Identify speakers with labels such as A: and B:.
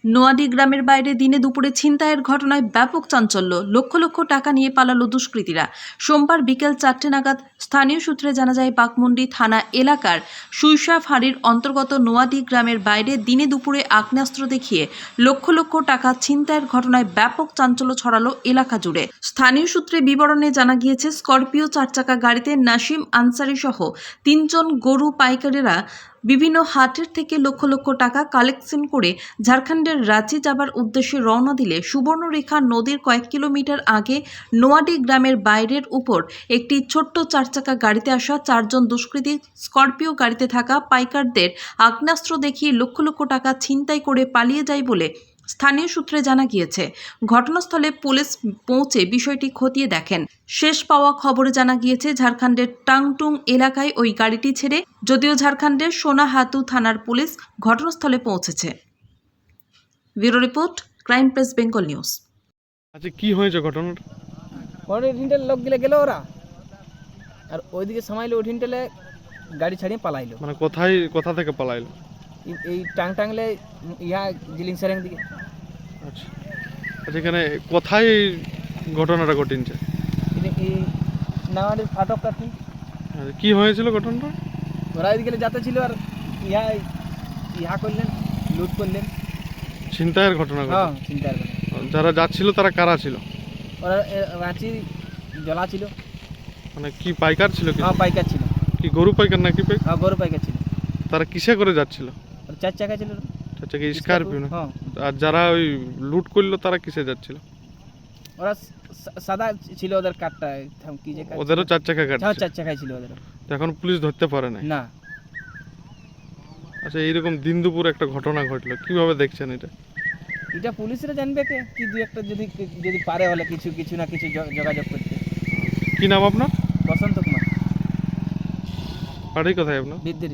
A: নোয়াডি গ্রামের বাইরে দিনে দুপুরে ছিনতাইয়ের ঘটনায় ব্যাপক চাঞ্চল্য। লক্ষ লক্ষ টাকা নিয়ে পালালো দুষ্কৃতীরা। সোমবার বিকেল 4টে নাগাদ স্থানীয় সূত্রে জানা যায়, বাঘমুন্ডি থানা এলাকার সুইসা ফাঁড়ির অন্তর্গত নোয়াডি গ্রামের বাইরে দিনে দুপুরে আগ্নেয়াস্ত্র দেখিয়ে লক্ষ লক্ষ টাকা ছিনতাইয়ের ঘটনায় ব্যাপক চাঞ্চল্য ছড়ালো এলাকা জুড়ে। স্থানীয় সূত্রে বিবরণে জানা গিয়েছে, স্করপিও 4 চাকা গাড়িতে নাসিম আনসারি সহ 3 জন গরু পাইকারেরা বিভিন্ন হাটের থেকে লক্ষ লক্ষ টাকা কালেকশন করে ঝাড়খণ্ডের রাঁচি যাবার উদ্দেশ্যে রওনা দিলে সুবর্ণরেখা নদীর কয়েক কিলোমিটার আগে নোয়াডি গ্রামের বাইরের উপর একটি ছোট্ট 4 চাকা গাড়িতে আসা 4 জন দুষ্কৃতী স্করপিও গাড়িতে থাকা পাইকারদের আগ্নেয়াস্ত্র দেখিয়ে লক্ষ লক্ষ টাকা ছিনতাই করে পালিয়ে যায় বলে স্থানীয় সূত্রে জানা গিয়েছে। ঘটনাস্থলে পুলিশ পৌঁছে বিষয়টি খতিয়ে দেখেন। শেষ পাওয়া খবরে জানা গিয়েছে, ঝাড়খণ্ডের টাংটুং এলাকায় ওই গাড়িটি ছেড়ে, যদিও ঝাড়খণ্ডের সোনাহাতু থানার পুলিশ ঘটনাস্থলে পৌঁছেছে। Bureau report, crime press Bengal news.
B: আচ্ছা, কি হয়েছে ঘটনাটা?
C: পরে ওঠিনটেল লোক গিলে গেল ওরা, আর ওইদিকে সামাইলে ওঠিনটেলে গাড়ি ছাড়িয়ে পালাইলো।
B: মানে কোথা থেকে পালাইলো?
C: এই টাংলে ইহা জিলিং সেরেং দিকে।
B: আচ্ছা আচ্ছা, এখানে কোথায় ঘটনাটা ঘটেছে?
C: এই নাওয়ারের ফাটক কাছে।
B: আচ্ছা, কি হয়েছিল ঘটনাটা?
C: ওরা ওইদিকে যেতে ছিল আর ইহা করলেন, লুট করলেন।
B: ছিনতাইয়ের ঘটনা ঘটে?
C: হ্যাঁ, চিন্তার কথা।
B: যারা যাচ্ছিল তারা কারা ছিল?
C: ওরা রাঁচি জলা ছিল।
B: মানে কি পাইকার ছিল? কি
C: হ্যাঁ, পাইকার ছিল।
B: কি গরু পাইকার নাকি?
C: হ্যাঁ, গরু পাইকার ছিল।
B: তারা কিসে করে যাচ্ছিল?
C: 4 চাকা ছিল।
B: আচ্ছা, কি স্করপিও না?
C: হ্যাঁ।
B: আর যারা ওই লুট করলো তারা কিসে যাচ্ছিল?
C: ওরা সাদা ছিল, ওদের কাঠটা কি যে
B: ওদেরও 4 চাকা গাড়ি?
C: হ্যাঁ, 4 চাকাই ছিল ওদের।
B: তো এখন পুলিশ ধরতে পারে না?
C: না।
B: আচ্ছা, এইরকম দিন দুপুর একটা ঘটনা ঘটলো, কিভাবে দেখছেন এটা?
C: এটা পুলিশরা জানবে কি দু একটা যদি পারে হলে কিছু না কিছু যোগাযোগ করতে।
B: কি নাম আপনার?
C: বসন্ত কুমার,
B: বাড়ি কোথায় আপনার?
C: বিদ্যুৎ।